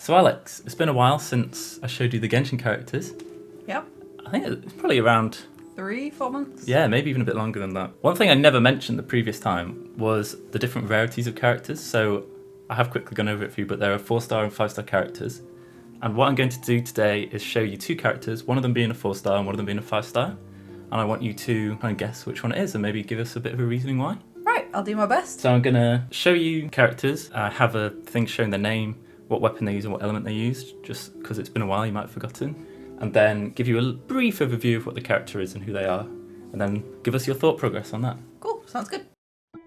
So Alex, it's been a while since I showed you the Genshin characters. Yep. I think it's probably around 3-4 months? Yeah, maybe even a bit longer than that. One thing I never mentioned the previous time was the different rarities of characters. So I have quickly gone over it for you, but there are 4-star and 5-star characters. And what I'm going to do today is show you 2 characters, one of them being a 4-star and one of them being a 5-star. And I want you to kind of guess which one it is and maybe give us a bit of a reasoning why. Right, I'll do my best. So I'm going to show you characters. I have a thing showing their name, what weapon they use and what element they used, just because it's been a while, you might have forgotten. And then give you a brief overview of what the character is and who they are. And then give us your thought progress on that. Cool, sounds good.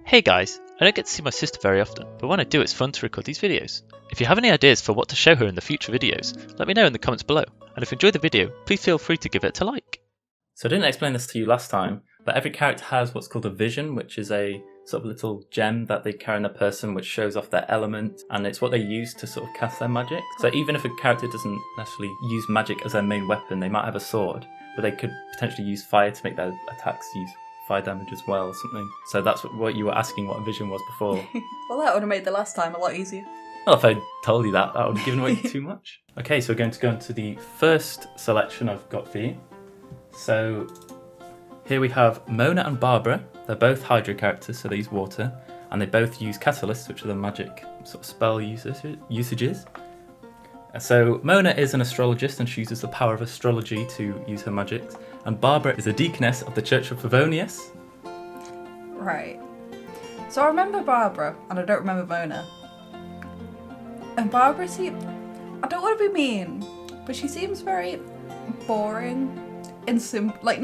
Hey guys, I don't get to see my sister very often, but when I do it's fun to record these videos. If you have any ideas for what to show her in the future videos, let me know in the comments below. And if you enjoyed the video, please feel free to give it a like. So I didn't explain this to you last time, but every character has what's called a vision, which is a sort of little gem that they carry in their person which shows off their element, and it's what they use to sort of cast their magic. So even if a character doesn't necessarily use magic as their main weapon, they might have a sword, but they could potentially use fire to make their attacks use fire damage as well or something. So that's what you were asking what a vision was before. Well, that would have made the last time a lot easier. Well, if I told you that would have given away too much. Okay, so we're going to go into the first selection I've got for you. So here we have Mona and Barbara. They're both Hydra characters, so they use water, and they both use catalysts, which are the magic sort of spell usages. So Mona is an astrologist, and she uses the power of astrology to use her magic. And Barbara is a deaconess of the Church of Favonius. Right. So I remember Barbara, and I don't remember Mona. And Barbara seems... I don't want to be mean, but she seems very boring and simply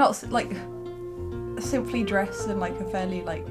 dressed in like a fairly like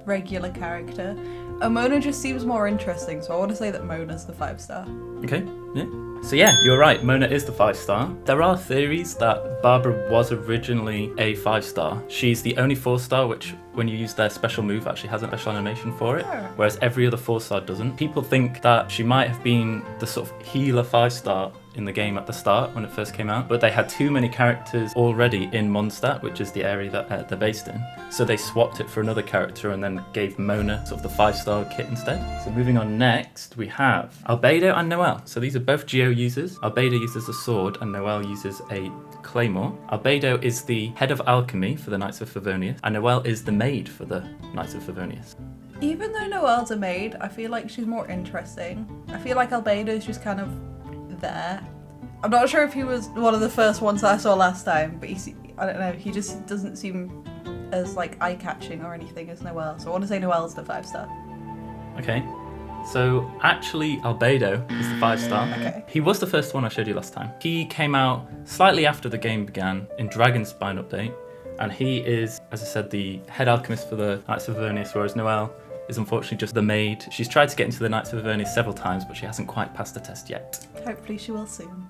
regular character. And Mona just seems more interesting, so I want to say that Mona's the 5-star. Okay, yeah. So yeah, you're right, Mona is the 5-star. There are theories that Barbara was originally a 5-star. She's the only 4-star which, when you use their special move, actually has a special animation for it, whereas every other 4-star doesn't. People think that she might have been the sort of healer 5-star in the game at the start when it first came out, but they had too many characters already in Mondstadt, which is the area that they're based in. So they swapped it for another character and then gave Mona sort of the 5-star kit instead. So moving on next, we have Albedo and Noelle. So these are both Geo users. Albedo uses a sword and Noelle uses a claymore. Albedo is the head of alchemy for the Knights of Favonius, and Noelle is the maid for the Knights of Favonius. Even though Noelle's a maid, I feel like she's more interesting. I feel like Albedo's just kind of there. I'm not sure if he was one of the first ones that I saw last time, but I don't know, he just doesn't seem as like eye-catching or anything as Noelle, so I want to say Noelle's the 5-star. Okay, so actually Albedo is the 5-star. Okay. He was the first one I showed you last time. He came out slightly after the game began in Dragonspine update, and he is, as I said, the head alchemist for the Knights of Favonius, whereas Noelle is unfortunately just the maid. She's tried to get into the Knights of Favonius several times, but she hasn't quite passed the test yet. Hopefully she will soon.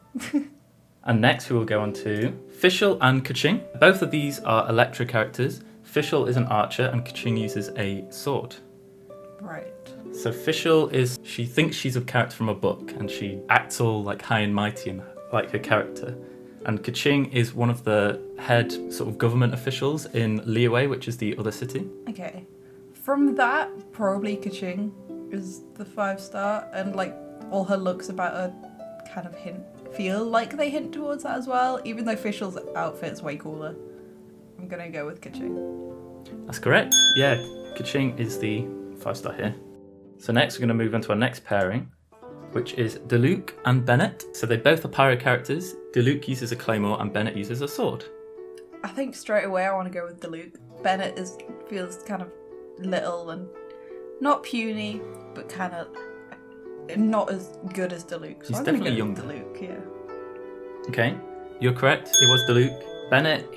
And next we will go on to Fischl and Keqing. Both of these are Electra characters. Fischl is an archer and Keqing uses a sword. Right. So Fischl she thinks she's a character from a book, and she acts all like high and mighty and like her character. And Keqing is one of the head sort of government officials in Liyue, which is the other city. Okay. From that, probably Keqing is the 5-star, and like all her looks about her kind of feel like they hint towards that as well, even though Fischl's outfit's way cooler. I'm gonna go with Keqing. That's correct. Yeah, Keqing is the 5-star here. So next we're going to move on to our next pairing, which is Diluc and Bennett. So they both are pyro characters. Diluc uses a claymore and Bennett uses a sword. I think straight away I want to go with Diluc. Bennett feels kind of little and not puny, but kind of not as good as Diluc. So He's I'm definitely go younger. Diluc, yeah. Okay, you're correct. It was Diluc. Bennett,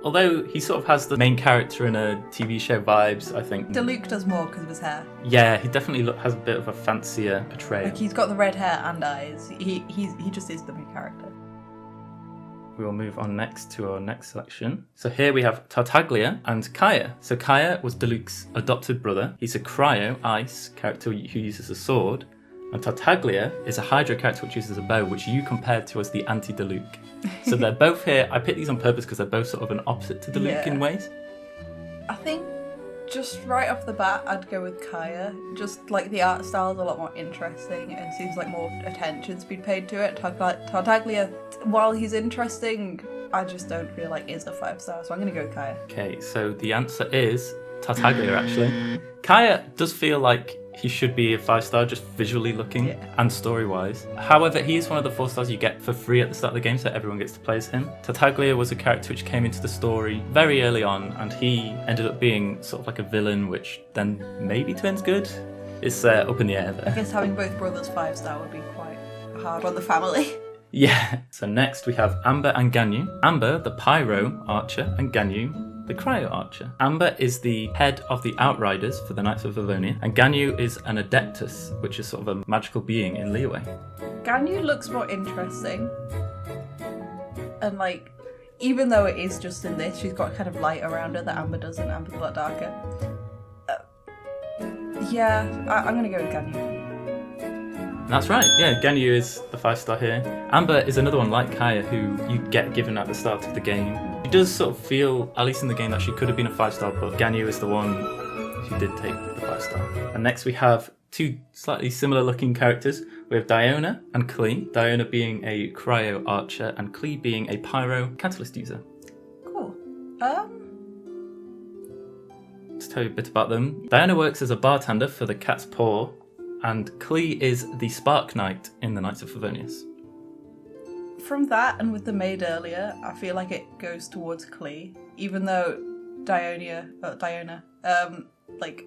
although he sort of has the main character in a TV show vibes, I think. Diluc does more because of his hair. Yeah, he definitely has a bit of a fancier portrayal. Like he's got the red hair and eyes. He just is the main character. We will move on next to our next selection. So here we have Tartaglia and Kaeya. So Kaeya was Diluc's adopted brother. He's a cryo, ice character who uses a sword. And Tartaglia is a Hydra character which uses a bow, which you compared to as the anti-Diluc. So they're both here. I picked these on purpose because they're both sort of an opposite to Diluc in ways. I think Just right off the bat, I'd go with Kaeya. Just like the art style is a lot more interesting and seems like more attention's been paid to it. Tartaglia, while he's interesting, I just don't feel like is a 5-star, so I'm gonna go with Kaeya. Okay, so the answer is Tartaglia, actually. Kaeya does feel like he should be a 5-star just visually looking and story-wise. However, he is one of the 4-stars you get for free at the start of the game, so everyone gets to play as him. Tartaglia was a character which came into the story very early on, and he ended up being sort of like a villain, which then maybe turns good. It's up in the air there. I guess having both brothers 5-star would be quite hard on the family. Yeah. So next we have Amber and Ganyu. Amber, the Pyro Archer, and Ganyu, the Cryo Archer. Amber is the head of the Outriders for the Knights of Livonia, and Ganyu is an Adeptus, which is sort of a magical being in Liyue. Ganyu looks more interesting. And like, even though it is just in this, she's got kind of light around her that Amber doesn't. Amber's a lot darker. I'm gonna go with Ganyu. That's right, yeah, Ganyu is the 5-star here. Amber is another one like Kaeya who you get given at the start of the game. She does sort of feel, at least in the game, that she could have been a 5-star, but Ganyu is the one who did take the 5-star. And next we have two slightly similar looking characters. We have Diona and Klee. Diona being a Cryo Archer and Klee being a Pyro Catalyst user. Cool. Let's tell you a bit about them. Diona works as a bartender for the Cat's Paw, and Klee is the Spark Knight in the Knights of Favonius. From that and with the maid earlier, I feel like it goes towards Klee, even though Diona, like,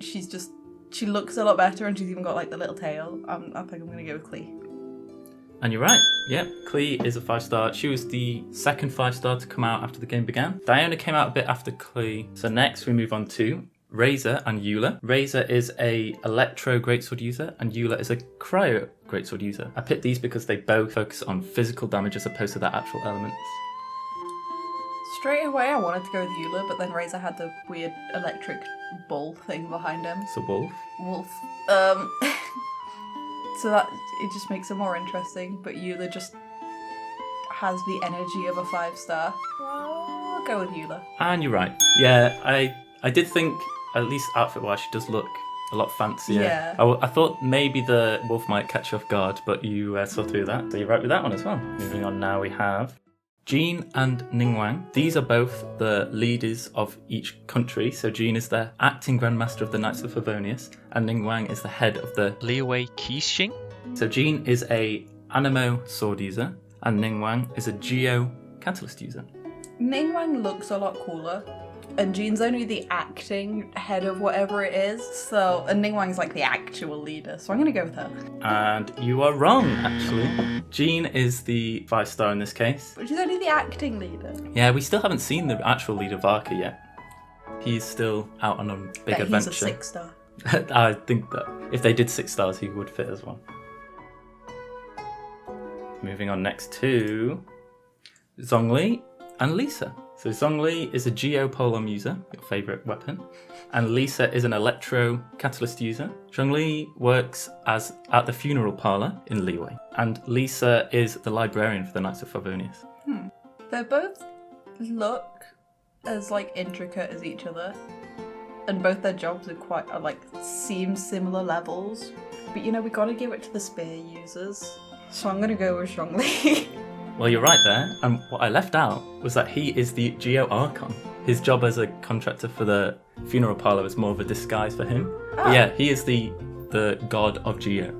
she looks a lot better and she's even got like the little tail. I think I'm gonna go with Klee. And you're right, yep, Klee is a 5-star. She was the second 5-star to come out after the game began. Diona came out a bit after Klee. So next we move on to Razor and Eula. Razor is a Electro Greatsword user and Eula is a Cryo Greatsword user. I picked these because they both focus on physical damage as opposed to their actual elements. Straight away I wanted to go with Eula, but then Razor had the weird electric bull thing behind him. It's a wolf. Wolf. So that, it just makes it more interesting, but Eula just has the energy of a 5-star. I'll go with Eula. And you're right. Yeah, I did think, at least outfit-wise, she does look a lot fancier. Yeah. I thought maybe the wolf might catch you off guard, but you saw through that. So you're right with that one as well. Moving on now, we have Jean and Ningguang. These are both the leaders of each country. So Jean is the acting Grandmaster of the Knights of Favonius, and Ningguang is the head of the Diluc Bennett. So Jean is a Anemo sword user, and Ningguang is a Geo Catalyst user. Ningguang looks a lot cooler, and Jean's only the acting head of whatever it is, and Ningguang's like the actual leader, so I'm gonna go with her. And you are wrong, actually. Jean is the 5-star in this case. But she's only the acting leader. Yeah, we still haven't seen the actual leader Varka yet. He's still out on a big adventure. He's a 6-star. I think that if they did 6 stars, he would fit as well. Moving on next to Zhongli and Lisa. So Zhongli is a Geopolem user, your favourite weapon, and Lisa is an Electro Catalyst user. Zhongli works at the funeral parlour in Liyue, and Lisa is the librarian for the Knights of Favonius. They both look as like intricate as each other, and both their jobs are seem similar levels. But we gotta give it to the spear users, so I'm gonna go with Zhongli. Well, you're right there, and what I left out was that he is the Geo Archon. His job as a contractor for the funeral parlour is more of a disguise for him. But yeah, he is the god of Geo.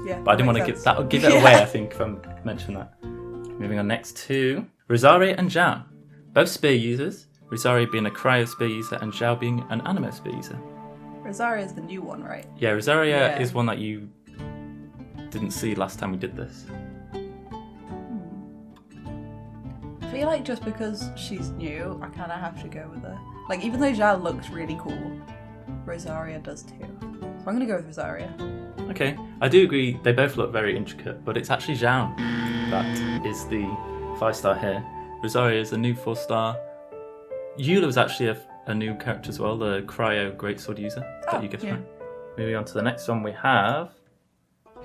Yeah. But I didn't want to give it away, I think, if I mentioned that. Moving on next to Rosaria and Xiao. Both spear users, Rosaria being a Cryo spear user and Xiao being an Anemo spear user. Rosaria is the new one, right? Yeah, Rosaria is one that you didn't see last time we did this. I feel like just because she's new, I kind of have to go with her. Like, even though Xiao looks really cool, Rosaria does too. So I'm going to go with Rosaria. Okay, I do agree they both look very intricate, but it's actually Zhao that is the 5-star here. Rosaria is a new 4-star. Eula was actually a new character as well, the Cryo Greatsword user that you guessed right. Moving on to the next one, we have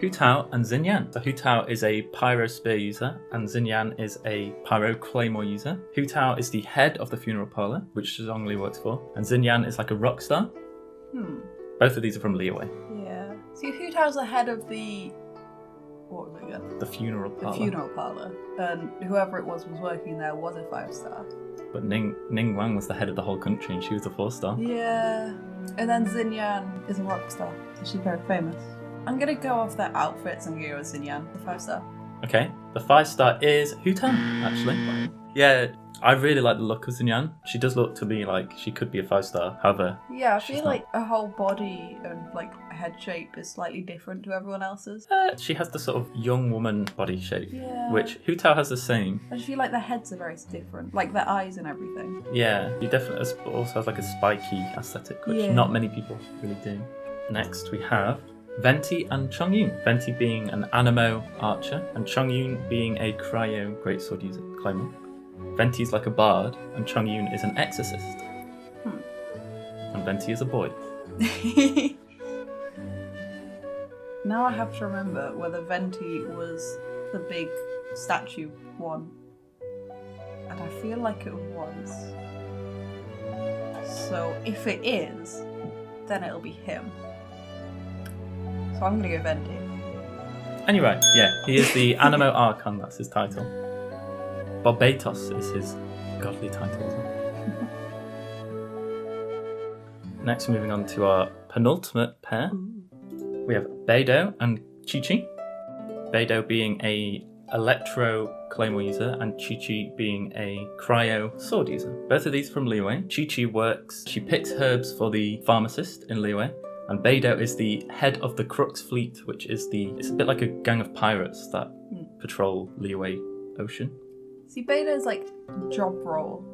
Hu Tao and Xinyan. So Hu Tao is a pyro spear user and Xinyan is a pyro claymore user. Hu Tao is the head of the funeral parlor, which Zhongli works for, and Xinyan is like a rock star. Both of these are from Liyue. Yeah. See, Hu Tao's the head of the... What was it again? The funeral parlor. The funeral parlor. And whoever it was working there was a 5-star. But Ningguang was the head of the whole country and she was a 4-star. Yeah. And then Xinyan is a rock star, so she's very famous. I'm gonna go off their outfits and go with Xinyan, the 5-star. Okay, the 5-star is Hu Tao, actually. Yeah, I really like the look of Xinyan. She does look to me like she could be a 5-star, however... Yeah, I feel like her whole body and like head shape is slightly different to everyone else's. She has the sort of young woman body shape, Yeah. which Hu Tao has the same. I just feel like their heads are very different, like their eyes and everything. Yeah, he definitely also has like a spiky aesthetic, which Yeah. not many people really do. Next we have Venti and Chongyun. Venti being an Anemo archer, and Chongyun being a cryo greatsword user, claymore. Venti's like a bard, and Chongyun is an exorcist. And Venti is a boy. Now I have to remember whether Venti was the big statue one. And I feel like it was. So if it is, then it'll be him. So I'm gonna go Venti. And you're right, yeah, he is the Anemo Archon, that's his title. Barbatos is his godly title as well. Next, moving on to our penultimate pair. We have Beidou and Qiqi. Beidou being a electro claymore user and Qiqi being a cryo sword user. Both of these from Liyue. Qiqi she picks herbs for the pharmacist in Liyue. And Beidou is the head of the Crux fleet, which is it's a bit like a gang of pirates that patrol Liyue Ocean. See, Beidou's like job role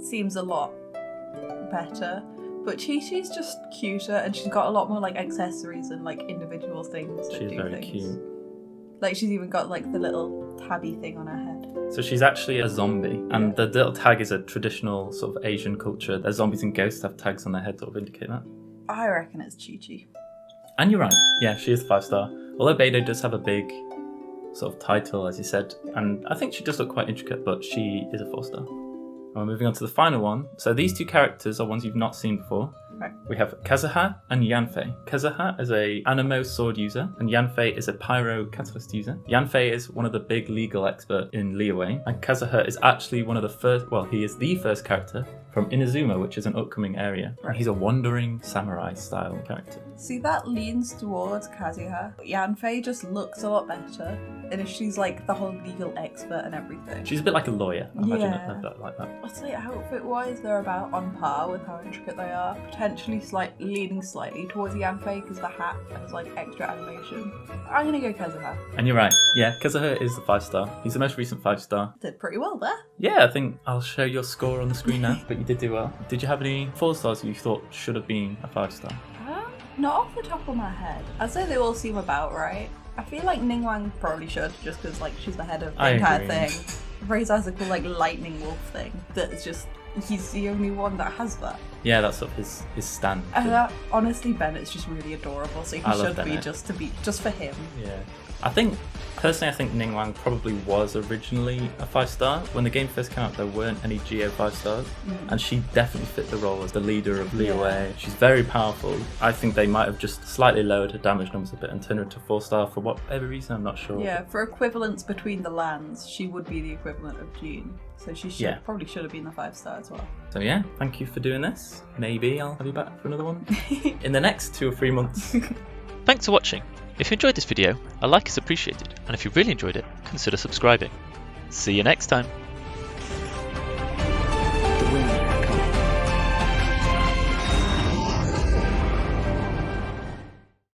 seems a lot better, but Qiqi's just cuter and she's got a lot more like accessories and like individual things that She's do very things. cute. Like she's even got like the little tabby thing on her head. So she's actually a zombie, and the little tag is a traditional sort of Asian culture. Their zombies and ghosts have tags on their head that sort of indicate that. I reckon it's Qiqi. And you're right, yeah, she is 5-star. Although Beidou does have a big sort of title, as you said, and I think she does look quite intricate, but she is a 4-star. And we're moving on to the final one. So these two characters are ones you've not seen before. Right. We have Kazuha and Yanfei. Kazuha is a Anemo sword user, and Yanfei is a pyro catalyst user. Yanfei is one of the big legal experts in Liyue, and Kazuha is actually one of the first, well, he is the first character from Inazuma, which is an upcoming area. Right. He's a wandering samurai style character. See, that leans towards Kazuha. Yanfei just looks a lot better. And if she's like the whole legal expert and everything. She's a bit like a lawyer, I imagine Yeah. it like that. I'd say outfit-wise, they're about on par with how intricate they are. Potentially leaning slightly towards Yanfei because the hat has like extra animation. I'm gonna go Kazuha. And you're right, yeah, Kazuha is the 5-star. He's the most recent 5-star. Did pretty well there. Yeah, I think I'll show your score on the screen now, but you did do well. Did you have any 4-stars you thought should have been a 5-star? Not off the top of my head. I'd say they all seem about right. I feel like Ningguang probably should, just because like she's the head of the I entire agree. thing. Ray's has a cool like lightning wolf thing that's just he's the only one that has that. Yeah, that's sort of his stand. And honestly, Bennett's just really adorable, so he I love should be Bennett. just for him. Yeah. I think Ningguang probably was originally a 5-star. When the game first came out, there weren't any Geo 5-stars, and she definitely fit the role as the leader of Liyue. Yeah. She's very powerful. I think they might have just slightly lowered her damage numbers a bit and turned her to 4-star for whatever reason, I'm not sure. Yeah, for equivalence between the lands, she would be the equivalent of Jean. So she probably should have been the 5-star as well. So yeah, thank you for doing this. Maybe I'll have you back for another one in the next 2 or 3 months. Thanks for watching. If you enjoyed this video, a like is appreciated, and if you really enjoyed it, consider subscribing. See you next time.